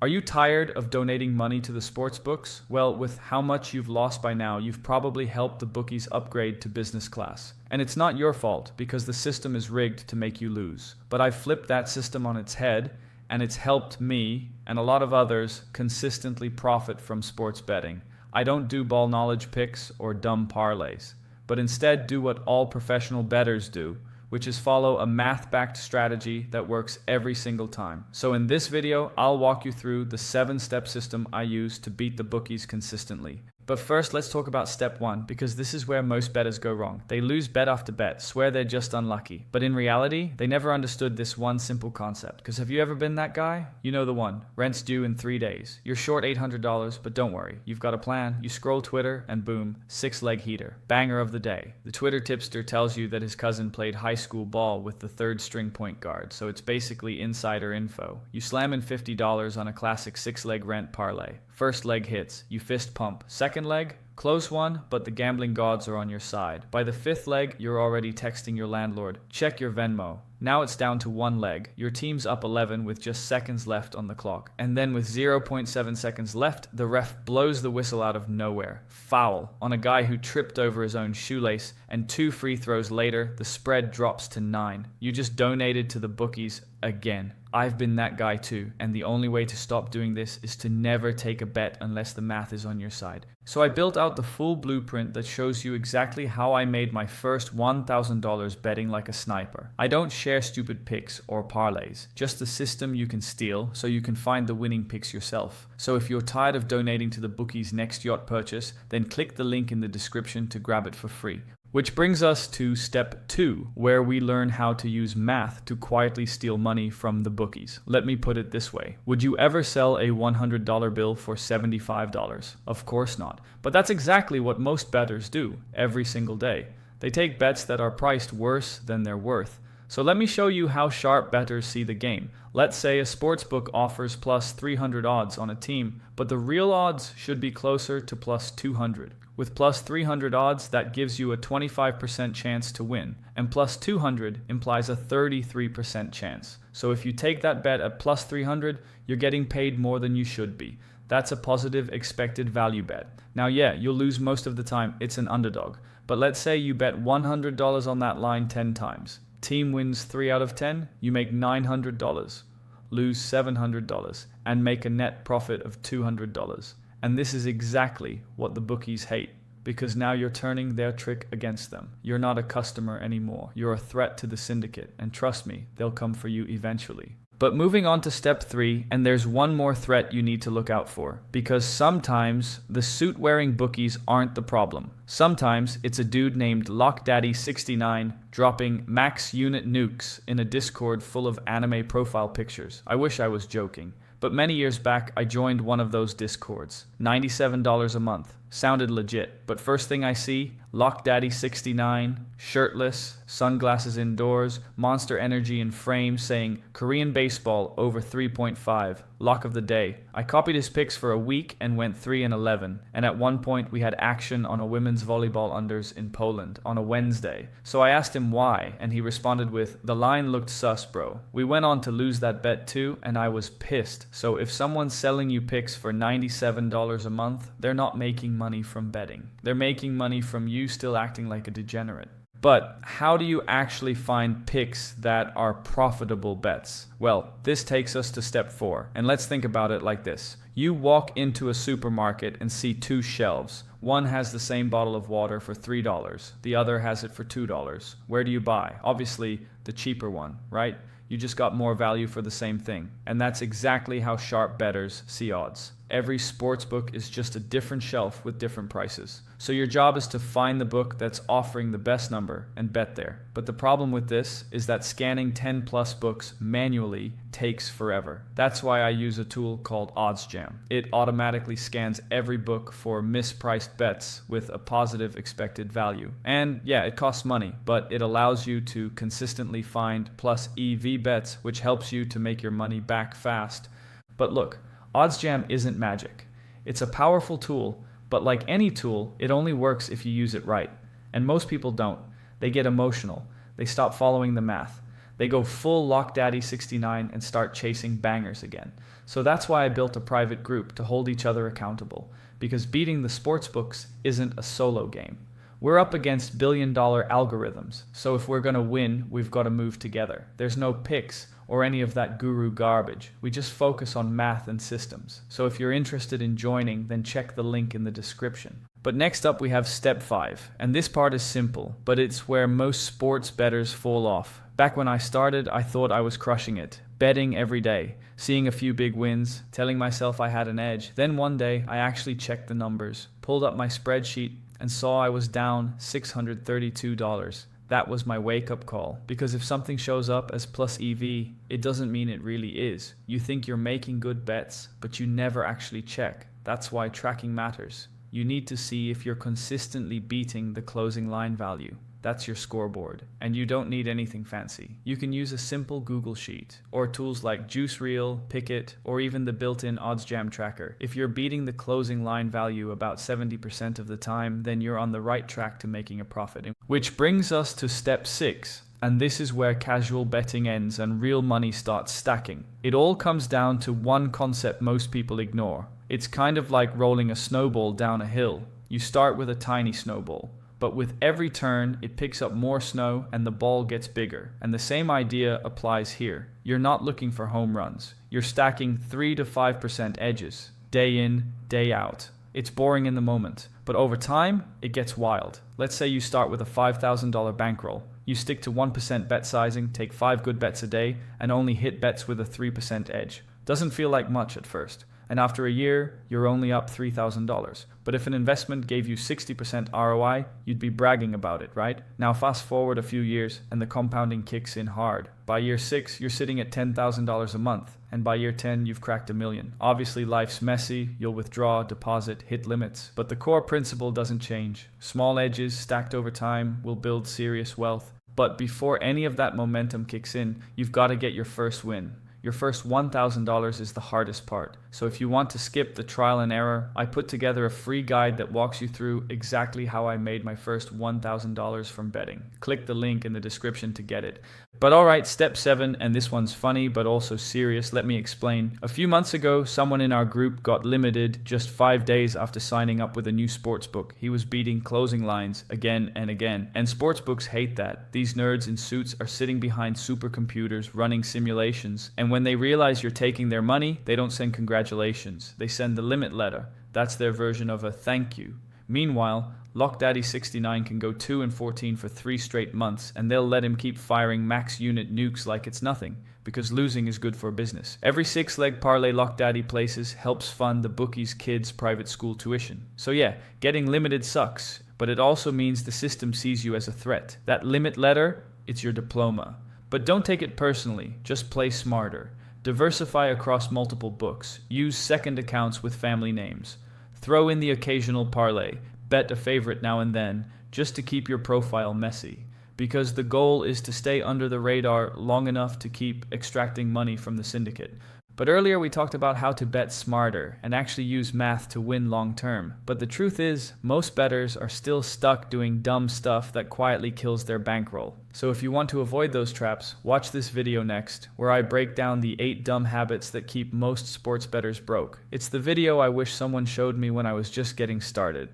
Are you tired of donating money to the sportsbooks? Well, with how much you've lost by now, you've probably helped the bookies upgrade to business class. And it's not your fault, because the system is rigged to make you lose. But I've flipped that system on its head, and it's helped me and a lot of others consistently profit from sports betting. I don't do ball knowledge picks or dumb parlays, but instead do what all professional bettors do, which is follow a math-backed strategy that works every single time. So in this video, I'll walk you through the 7-step system I use to beat the bookies consistently. But first, let's talk about step 1, because this is where most bettors go wrong. They lose bet after bet, swear they're just unlucky. But in reality, they never understood this one simple concept. Because have you ever been that guy? You know the one. Rent's due in 3 days. You're short $800, but don't worry. You've got a plan. You scroll Twitter, and boom, 6-leg heater. Banger of the day. The Twitter tipster tells you that his cousin played high school ball with the 3rd-string point guard, so it's basically insider info. You slam in $50 on a classic 6-leg rent parlay. First leg hits, you fist pump. Second leg, close one, but the gambling gods are on your side. By the 5th leg, you're already texting your landlord, check your Venmo. Now it's down to 1 leg. Your team's up 11 with just seconds left on the clock. And then with 0.7 seconds left, the ref blows the whistle out of nowhere. Foul on a guy who tripped over his own shoelace, and 2 free throws later, the spread drops to 9. You just donated to the bookies again. I've been that guy too, and the only way to stop doing this is to never take a bet unless the math is on your side. So I built out the full blueprint that shows you exactly how I made my first $1,000 betting like a sniper. I don't share stupid picks or parlays, just a system you can steal so you can find the winning picks yourself. So if you're tired of donating to the bookies' next yacht purchase, then click the link in the description to grab it for free. Which brings us to step 2, where we learn how to use math to quietly steal money from the bookies. Let me put it this way. Would you ever sell a $100 bill for $75? Of course not. But that's exactly what most bettors do every single day. They take bets that are priced worse than they're worth. So let me show you how sharp bettors see the game. Let's say a sportsbook offers plus 300 odds on a team, but the real odds should be closer to plus 200. With plus 300 odds, that gives you a 25% chance to win, and plus 200 implies a 33% chance. So if you take that bet at plus 300, you're getting paid more than you should be. That's a positive expected value bet. Now yeah, you'll lose most of the time, it's an underdog. But let's say you bet $100 on that line 10 times. Team wins 3 out of 10, you make $900, lose $700, and make a net profit of $200. And this is exactly what the bookies hate, because now you're turning their trick against them. You're not a customer anymore. You're a threat to the syndicate, and trust me, they'll come for you eventually. But moving on to step 3, and there's one more threat you need to look out for, because sometimes the suit-wearing bookies aren't the problem. Sometimes it's a dude named LockDaddy69 dropping max unit nukes in a Discord full of anime profile pictures. I wish I was joking. But many years back, I joined one of those Discords. $97 a month. Sounded legit. But first thing I see, LockDaddy69, shirtless, sunglasses indoors, Monster Energy in frame saying Korean baseball over 3.5. Lock of the day. I copied his picks for a week and went 3-11. And at one point we had action on a women's volleyball unders in Poland on a Wednesday. So I asked him why, and he responded with, "The line looked sus, bro." We went on to lose that bet too, and I was pissed. So if someone's selling you picks for $97 a month, they're not making money from betting. They're making money from you still acting like a degenerate. But how do you actually find picks that are profitable bets? Well, this takes us to step 4. And let's think about it like this. You walk into a supermarket and see 2 shelves. One has the same bottle of water for $3. The other has it for $2. Where do you buy? Obviously, the cheaper one, right? You just got more value for the same thing. And that's exactly how sharp bettors see odds. Every sportsbook is just a different shelf with different prices. So your job is to find the book that's offering the best number and bet there. But the problem with this is that scanning 10 plus books manually takes forever. That's why I use a tool called OddsJam. It automatically scans every book for mispriced bets with a positive expected value. And yeah, it costs money, but it allows you to consistently find plus EV bets, which helps you to make your money back fast. But look, OddsJam isn't magic. It's a powerful tool, but like any tool, it only works if you use it right. And most people don't. They get emotional. They stop following the math. They go full Lock Daddy 69 and start chasing bangers again. So that's why I built a private group to hold each other accountable, because beating the sportsbooks isn't a solo game. We're up against billion-dollar algorithms, so if we're gonna win, we've got to move together. There's no picks or any of that guru garbage. We just focus on math and systems. So if you're interested in joining, then check the link in the description. But next up we have step 5, and this part is simple, but it's where most sports bettors fall off. Back when I started, I thought I was crushing it, betting every day, seeing a few big wins, telling myself I had an edge. Then one day, I actually checked the numbers, pulled up my spreadsheet, and saw I was down $632. That was my wake-up call, because if something shows up as plus EV, it doesn't mean it really is. You think you're making good bets, but you never actually check. That's why tracking matters. You need to see if you're consistently beating the closing line value. That's your scoreboard, and you don't need anything fancy. You can use a simple Google Sheet, or tools like JuiceReel, Pickit, or even the built-in OddsJam tracker. If you're beating the closing line value about 70% of the time, then you're on the right track to making a profit. Which brings us to step 6, and this is where casual betting ends and real money starts stacking. It all comes down to one concept most people ignore. It's kind of like rolling a snowball down a hill. You start with a tiny snowball, but with every turn, it picks up more snow and the ball gets bigger. And the same idea applies here. You're not looking for home runs. You're stacking 3 to 5% edges, day in, day out. It's boring in the moment, but over time, it gets wild. Let's say you start with a $5,000 bankroll. You stick to 1% bet sizing, take 5 good bets a day, and only hit bets with a 3% edge. Doesn't feel like much at first. And after a year, you're only up $3,000. But if an investment gave you 60% ROI, you'd be bragging about it, right? Now fast forward a few years and the compounding kicks in hard. By year 6, you're sitting at $10,000 a month. And by year 10, you've cracked $1 million. Obviously, life's messy. You'll withdraw, deposit, hit limits. But the core principle doesn't change. Small edges stacked over time will build serious wealth. But before any of that momentum kicks in, you've got to get your first win. Your first $1,000 is the hardest part. So if you want to skip the trial and error, I put together a free guide that walks you through exactly how I made my first $1,000 from betting. Click the link in the description to get it. But alright, step 7, and this one's funny but also serious. Let me explain. A few months ago, someone in our group got limited just 5 days after signing up with a new sportsbook. He was beating closing lines again and again. And sportsbooks hate that. These nerds in suits are sitting behind supercomputers running simulations, and when they realize you're taking their money, they don't send congratulations. They send the limit letter. That's their version of a thank you. Meanwhile, Lock Daddy 69 can go 2-14 for 3 straight months, and they'll let him keep firing max unit nukes like it's nothing, because losing is good for business. Every 6-leg parlay Lock Daddy places helps fund the Bookies' kids' private school tuition. So yeah, getting limited sucks, but it also means the system sees you as a threat. That limit letter, it's your diploma. But don't take it personally, just play smarter. Diversify across multiple books. Use second accounts with family names. Throw in the occasional parlay. Bet a favorite now and then, just to keep your profile messy. Because the goal is to stay under the radar long enough to keep extracting money from the syndicate. But earlier we talked about how to bet smarter and actually use math to win long term. But the truth is, most bettors are still stuck doing dumb stuff that quietly kills their bankroll. So if you want to avoid those traps, watch this video next, where I break down the 8 dumb habits that keep most sports bettors broke. It's the video I wish someone showed me when I was just getting started.